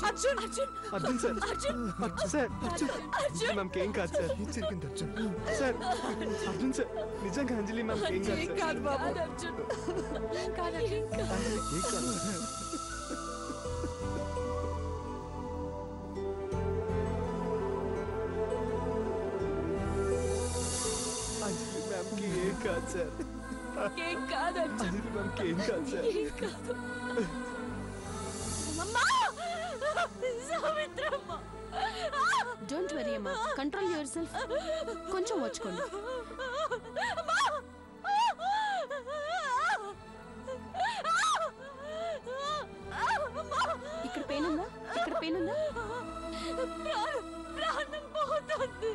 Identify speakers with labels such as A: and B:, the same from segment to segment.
A: Arjun Arjun
B: Arjun sir
A: Arjun
B: sir Arjun మ్యామ్కి ఏం కాదు sir ఏం జరిగింది అర్జున్ సార్ అర్జున్ సార్ నిజంగా అంజలి మ్యామ్కి ఏం కాదు సార్
A: కాదు బాబు అర్జున్ కాదు
B: ఏం కాదు అంజలి మ్యామ్కి ఏం కాదు సార్
A: ఏం కాదు అర్జున్
B: అంజలి మ్యామ్కి ఏం కాదు సార్
A: ఏం కాదు అమ్మా సావిత్రమ్మ
C: డోంట్ వరీ అమ్మా కంట్రోల్ యువర్ సెల్ఫ్ కొంచెం వచ్చుకోండి ఇక్కడ పెయిన్ ఉందా ఇక్కడ పెయిన్ ఉందా
A: ప్రాణం పోతుంది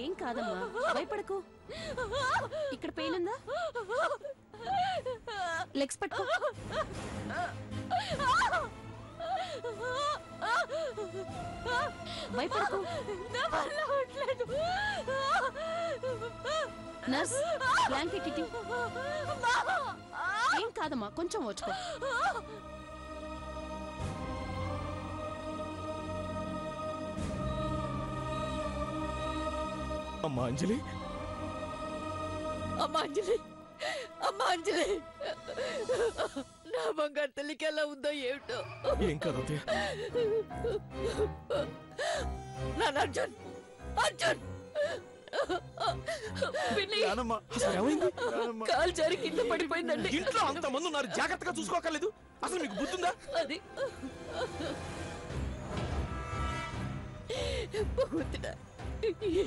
C: ఏం కాదమ్మా భయపడకు ఇక్కడ పెయిన్ ఉందా లెగ్స్ పట్టుకో భయపడకు నర్స్ బ్లాంకెట్ ఇటీ ఏం కాదమ్మా కొంచెం వచ్చుకో
B: అమ్మా అంజలి
A: అమ్మా అంజలి అమ్మా అంజలి నా బంగారు తల్లికి ఎలా ఉందో ఏమిటో
B: ఏం కాదు
A: నాన్న అర్జున్ అర్జున్ కాలు జారి కింద పడిపోయిందండి
B: ఇంట్లో అంతమంది ఉన్నారు జాగ్రత్తగా చూసుకోకర్లేదు అసలు మీకు బుద్ధుందా
A: అది భగవంతుడా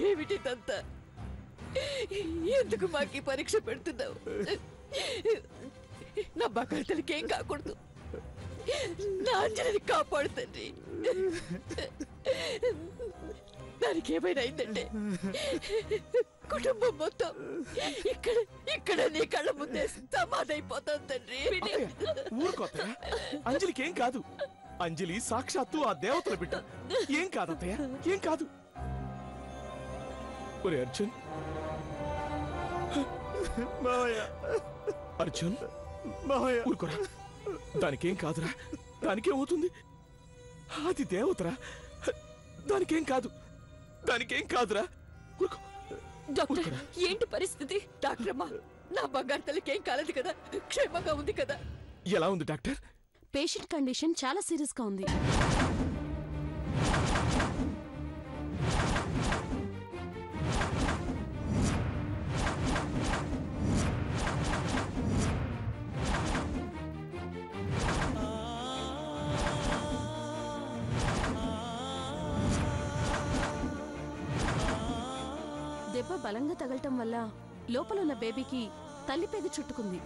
A: ఏమిటిదంతా ఎందుకు మాకు పరీక్ష పెడుతున్నావు నా బకాయితలకి ఏం కాకూడదు నా అంజలిని కాపాడు తండ్రి దానికి ఏమైనా అయిందంటే కుటుంబం మొత్తం ఇక్కడ నీ కళ్ళ ముందే సమాధైపోతాం తండ్రి
B: ఊరుకోతయ్య అంజలికి ఏం కాదు అంజలి సాక్షాత్తు ఆ దేవతల బిడ్డ ఏం కాదు అత్తయ్య ఏం కాదు ఒరే అర్జున్ అర్జున్ ఊరుకోరా దానికేం కాదురా దానికేమవుతుంది అది దేవతరా దానికేం కాదు దానికేం కాదురా
A: డాక్టర్ ఏంటి పరిస్థితి డాక్టర్ అమ్మా నా బంగారు తల్లికి ఏం కాలేదు కదా క్షేమంగా ఉంది కదా
B: ఎలా ఉంది డాక్టర్
C: పేషెంట్ కండిషన్ చాలా సీరియస్ గా ఉంది దెబ్బ బలంగా తగలటం వల్ల లోపల ఉన్న బేబీకి తల్లిపేది చుట్టుకుంది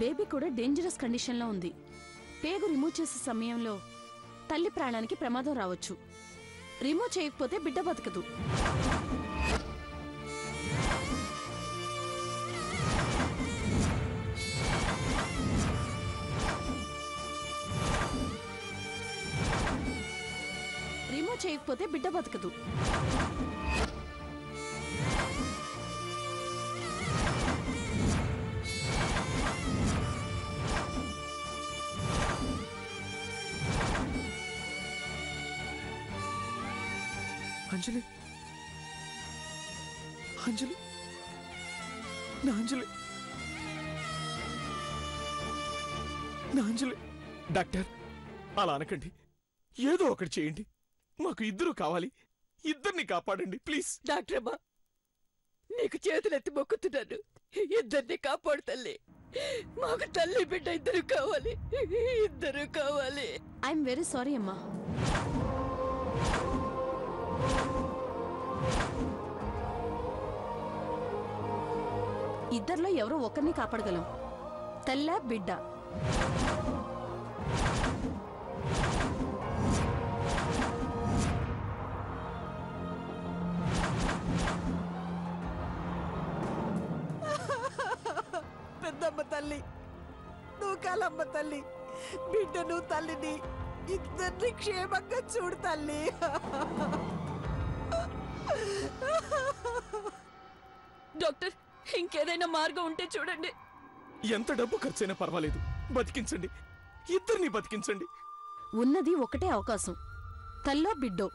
C: బేబీ కూడా డేంజరస్ కండిషన్ లో ఉంది పేగు రిమూవ్ చేసే సమయంలో తల్లి ప్రాణానికి ప్రమాదం రావచ్చు రిమూవ్ చేయకపోతే బిడ్డ బతకదు రిమూవ్ చేయకపోతే బిడ్డ బతకదు
B: అంజలి అంజలి నా అంజలి నా అంజలి డాక్టర్ అలా అనకండి ఏదో ఒకటి చేయండి మాకు ఇద్దరు కావాలి ఇద్దరిని కాపాడండి ప్లీజ్
A: డాక్టర్ అమ్మా నీకు చేతులెత్తి మొక్కుతున్నాను ఇద్దరిని కాపాడు తల్లి మాకు తల్లి బిడ్డ ఇద్దరు కావాలి ఇద్దరు కావాలి
C: ఐఎమ్ వెరీ సారీ అమ్మా ఇద్దరిలో ఎవరో ఒకరిని కాపాడగలం తల్ల బిడ్డ
A: పెద్దమ్మ తల్లి నువ్వు కాలమ్మ తల్లి బిడ్డను తల్లిని ఇద్దరిని క్షేమంగా చూడు తల్లి.
C: డాక్టర్, ఇంకేదైనా మార్గం ఉంటే చూడండి.
B: ఎంత డబ్బు ఖర్చైనా పర్వాలేదు, బతికించండి, ఇద్దరిని బతికించండి.
C: ఉన్నది ఒకటే అవకాశం, తల్లో బిడ్డో.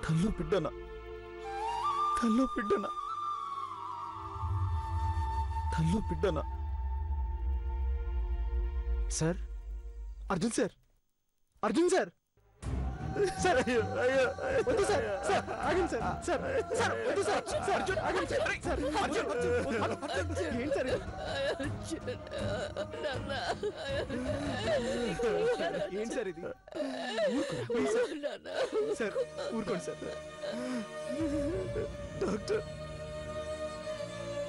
B: తల్లో బిడ్డనా? తల్లో బిడ్డనా? తల్లో బిడ్డనా? Sir, Arjun sir, Arjun sir, sir వద్దు సార్, సార్ ఆగండి సార్, సార్ సార్ వద్దు సార్, సార్ అర్జున్ ఆగండి సార్, సార్ అర్జున్ ఏంటి సార్ ఏంటి సార్ ఇది? సార్ ఊరుకోండి సార్. డాక్టర్,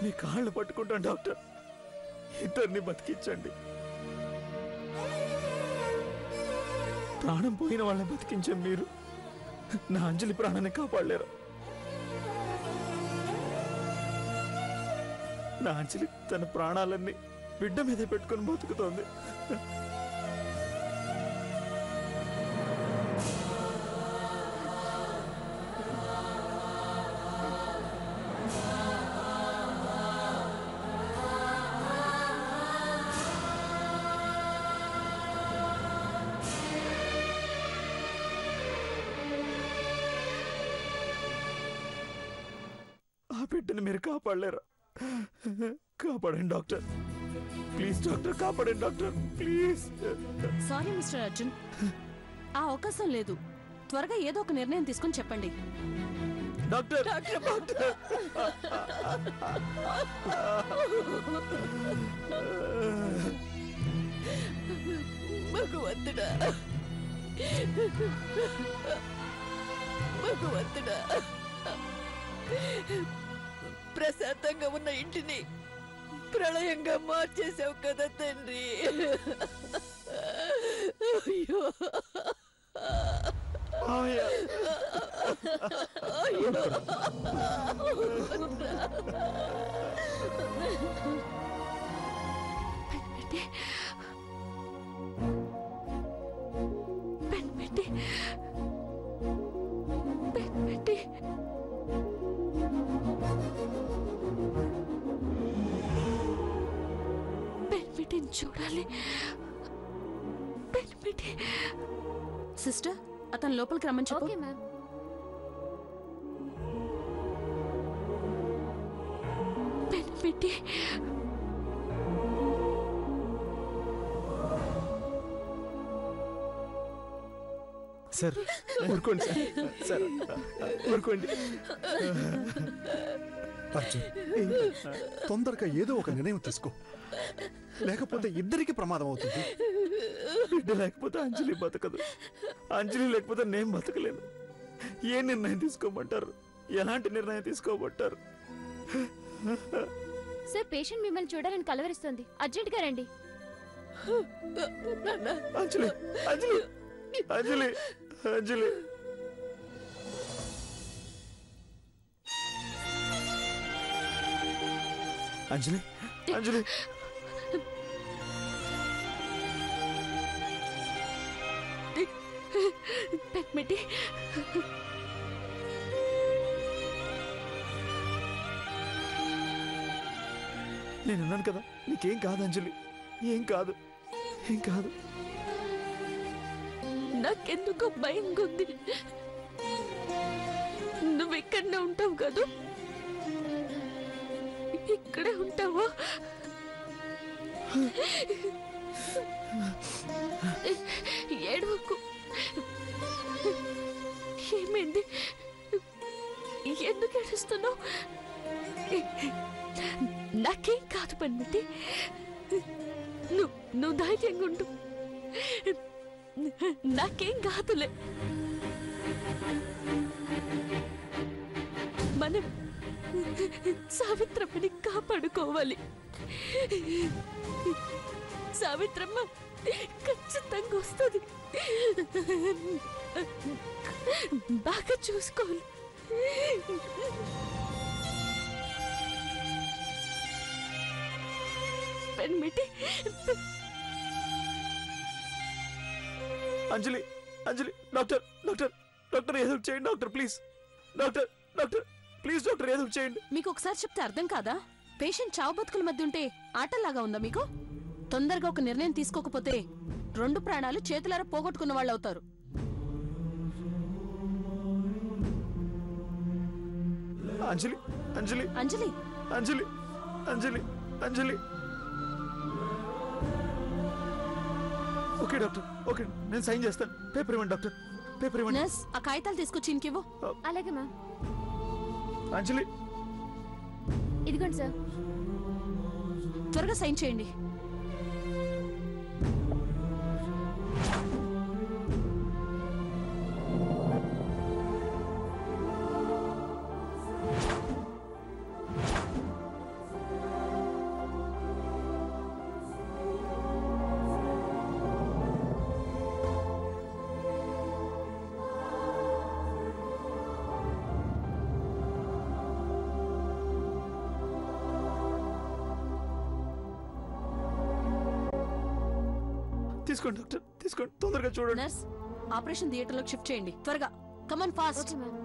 B: మీ కాళ్ళు పట్టుకుంటాను డాక్టర్, ఇద్దరిని బతికించండి. ప్రాణం పోయిన వాళ్ళని బతికించాం మీరు, నా అంజలి ప్రాణాన్ని కాపాడలేరు. నా అంజలి తన ప్రాణాలన్నీ బిడ్డ మీద పెట్టుకుని బతుకుతోంది. బిడ్డని మీరు కాపాడలేరా? కాపాడండి డాక్టర్, ప్లీజ్ డాక్టర్, కాపాడండి doctor, please.
C: Sorry mister Arjun, ఆ అవకాశం లేదు. త్వరగా ఏదో ఒక నిర్ణయం తీసుకుని చెప్పండి.
B: డాక్టర్,
A: భగవంతుడా, భగవంతుడా, ప్రశాంతంగా ఉన్న ఇంటిని ప్రళయంగా మార్చేసావు కదా తండ్రి. అయ్యో
B: అయ్యో,
C: చూడాలి. సిస్టర్, అతను లోపలికి రమ్మని చెప్పు.
D: Okay ma'am.
C: పెట్టి
B: సార్ ఊరుకోండి సార్, సార్ ఊరుకోండి.
E: అర్జున్, తొందరగా ఏదో ఒక నిర్ణయం తీసుకో, లేకపోతే ఇద్దరికి ప్రమాదం అవుతుంది.
B: బిడ్డ లేకపోతే అంజలి బతకదు, అంజలి లేకపోతే నేను బతకలేను. ఏ నిర్ణయం తీసుకోమంటారు? ఎలాంటి నిర్ణయం తీసుకోమంటారు?
D: సార్, పేషెంట్ మిమ్మల్ని చూడాలని కలవరిస్తుంది, అర్జెంట్ గా రండి.
B: అంజలి, అంజలి, అంజలి, అంజలి. అంజలి, అంజలి,
C: పెట్టి
B: నేను అన్నాను కదా, నీకేం కాదు అంజలి, ఏం కాదు, ఏం కాదు.
C: నాకెందుకో భయంగా ఉంది. నువ్వు ఇక్కడనే ఉంటావు కదా? ఇక్కడే ఉంటావా? ఏడవకు. ఏమైంది? ఎందుకు ఏడుస్తున్నావు? నాకేం కాదు పన్నిటి, నువ్వు ధైర్యంగా ఉండు. నాకేం కాదులే. మనం సావిత్రమ్మని కాపాడుకోవాలి. సావిత్రమ్మ ఖచ్చితంగా వస్తుంది. బాగా చూసుకోవాలి. పెన్మిటి,
B: అంజలి అంజలి డాక్టర్ డాక్టర్ డాక్టర్ ఏదో ఒకటి చేయండి doctor please doctor doctor please doctor ఏదో ఒకటి చేయండి.
C: మీకు ఒకసారి చెప్తే అర్థం కాదా? పేషెంట్ చావు బతుకుల మధ్య ఉంటే ఆటల్లాగా ఉందా మీకు? తొందరగా ఒక నిర్ణయం తీసుకోకపోతే 2 ప్రాణాలు చేతులారా పోగొట్టుకున్న వాళ్ళు అవుతారు.
B: అంజలి అంజలి
C: అంజలి
B: అంజలి అంజలి అంజలి ఓకే డాక్టర్ ఓకే నేను సైన్ చేస్తాను. పేపర్ ఇవ్వండి డాక్టర్ పేపర్ ఇవ్వండి.
C: నర్స్ ఆ కాగితాలు తీసుకొచ్చి ఇంకివ్వు.
D: అలాగే మ్యామ్.
B: అంజలి
D: ఇదిగోండి సార్.
C: త్వరగా సైన్ చేయండి.
B: తీసుకోండి డాక్టర్ తీసుకోండి తొందరగా చూడండి.
C: నర్స్ ఆపరేషన్ థియేటర్లోకి షిఫ్ట్ చేయండి త్వరగా. Come on fast.
D: Okay ma'am.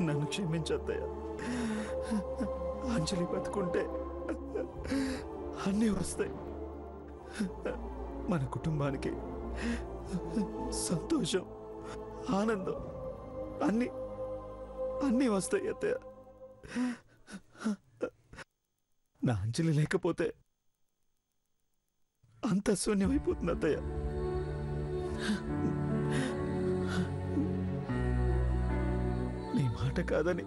B: నన్ను క్షమించద్దయ్య. అంజలి బతుకుంటే అన్నీ వస్తాయి. మన కుటుంబానికి సంతోషం ఆనందం అన్నీ అన్నీ వస్తాయి అత్తయ్య. నా అంజలి లేకపోతే అంత శూన్యమైపోతుంది అత్తయ్య. నీ మాట కాదని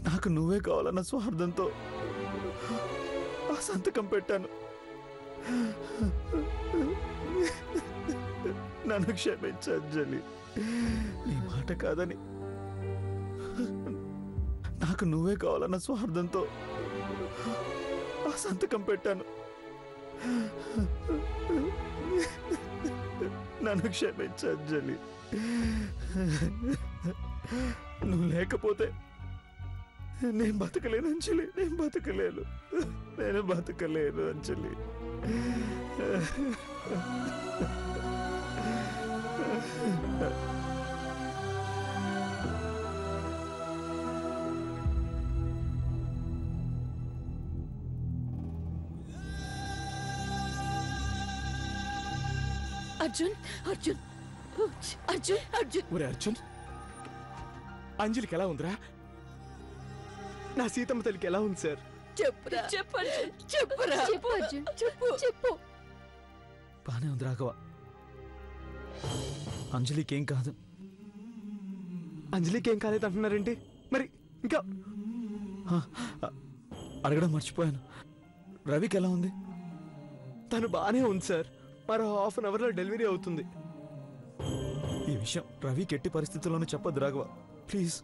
B: నాకు నువ్వే కావాలన్న స్వార్థంతో ఆ సంతకం పెట్టాను. నన్ను క్షమించు అంజలి. నీ మాట కాదని నాకు నువ్వే కావాలన్న స్వార్థంతో ఆ సంతకం పెట్టాను. నన్ను క్షమించు అంజలి. నువ్వు లేకపోతే నేను బతకలేను అంజలి. నేను బతకలేను అంజలి.
A: అర్జున్ అర్జున్ అర్జున్ అర్జున్
B: ఒరే అర్జున్, అంజలికి ఎలా ఉందిరా? నా సీతమ్మ తల్లికి ఎలా ఉంది సార్?
A: చెప్పురా చెప్పురా
D: చెప్పు అర్జున్,
A: చెప్పు
D: చెప్పు.
B: బానే ఉంది రాఘవ. అంజలికి ఏం కాదు.
F: అంజలికి ఏం కాలేదు అంటున్నారేంటి? మరి ఇంకా
B: అడగడం మర్చిపోయాను. రవికి ఎలా ఉంది?
F: తను బానే ఉంది సార్. మరో హాఫ్ అన్ అవర్లో డెలివరీ అవుతుంది.
B: ఈ విషయం రవికి ఎట్టి పరిస్థితుల్లోనూ చెప్పొద్దు రాఘవ, ప్లీజ్.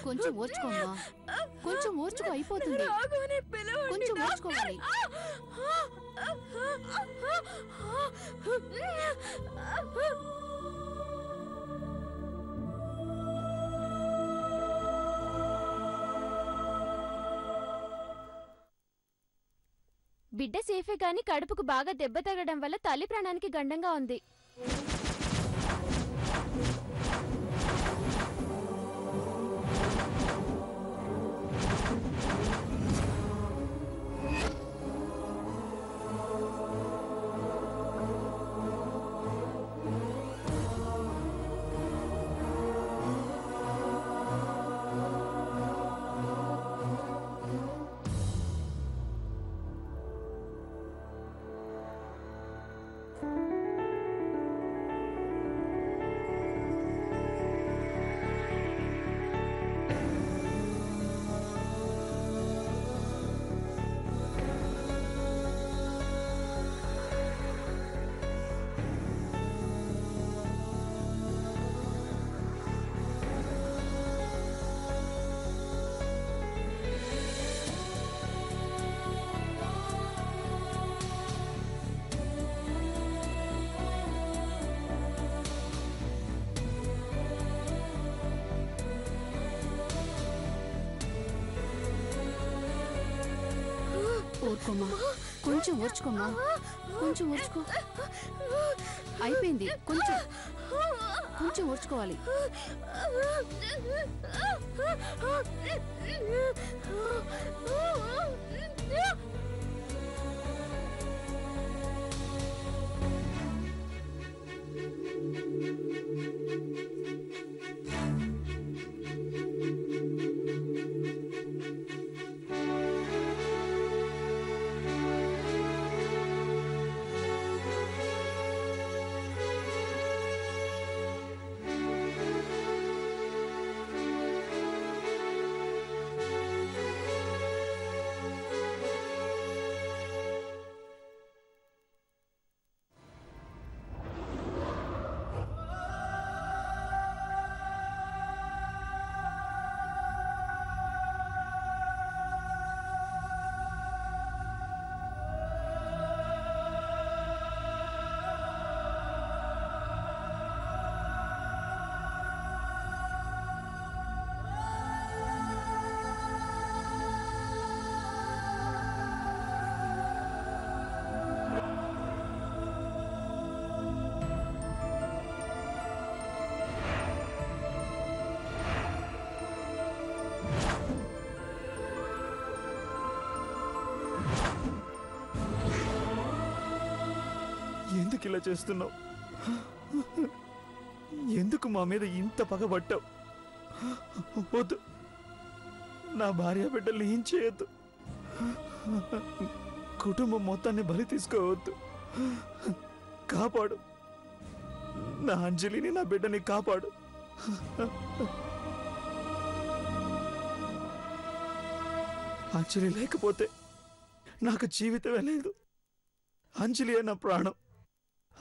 D: కొంచెం ఓర్చుకోమ్మా. కొంచెం ఓర్చుకో, అయిపోతుంది. కొంచెం ఓర్చుకోవాలి. బిడ్డ సేఫే కానీ కడుపుకు బాగా దెబ్బ తగడం వల్ల తల్లి ప్రాణానికి గండంగా ఉంది. ఊరుకోమా, కొంచెం ఊర్చుకోమా, కొంచెం ఊర్చుకో. అయిపోయింది, కొంచెం కొంచెం ఊర్చుకోవాలి.
B: ఎందుకు ఇలా చేస్తున్నావు? ఎందుకు మా మీద ఇంత పగబట్టావు? వద్దు, నా భార్య బిడ్డల్ని ఏం చేయొద్దు. కుటుంబం మొత్తాన్ని బలి తీసుకోవద్దు. కాపాడు, నా అంజలిని, నా బిడ్డని కాపాడు. అంజలి లేకపోతే నాకు జీవితమే లేదు. అంజలి అన్న ప్రాణం,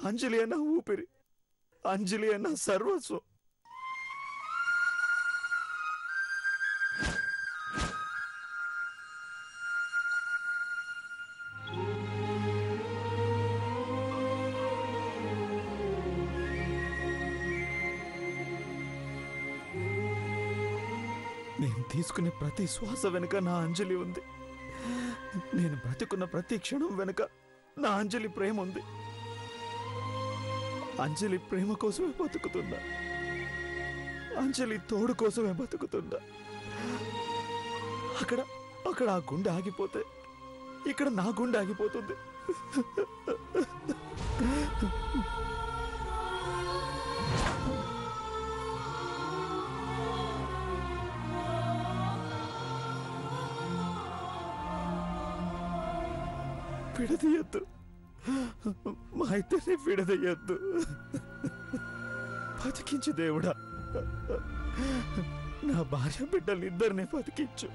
B: అంజలి అన్న ఊపిరి, అంజలి అన్న సర్వస్వం. నేను తీసుకునే ప్రతి శ్వాస వెనుక నా అంజలి ఉంది. నేను బ్రతుకున్న ప్రతి క్షణం వెనుక నా అంజలి ప్రేమ ఉంది. అంజలి ప్రేమ కోసమే బతుకుతుందా? అంజలి తోడు కోసమే బతుకుతుందా? అక్కడ అక్కడ ఆ గుండె ఆగిపోతే ఇక్కడ నా గుండె ఆగిపోతుంది. విడదీయద్దు, మా ఇద్దరిని విడదీయద్దు. బతికించు దేవుడా, నా భార్య బిడ్డలిద్దరిని బతికించు.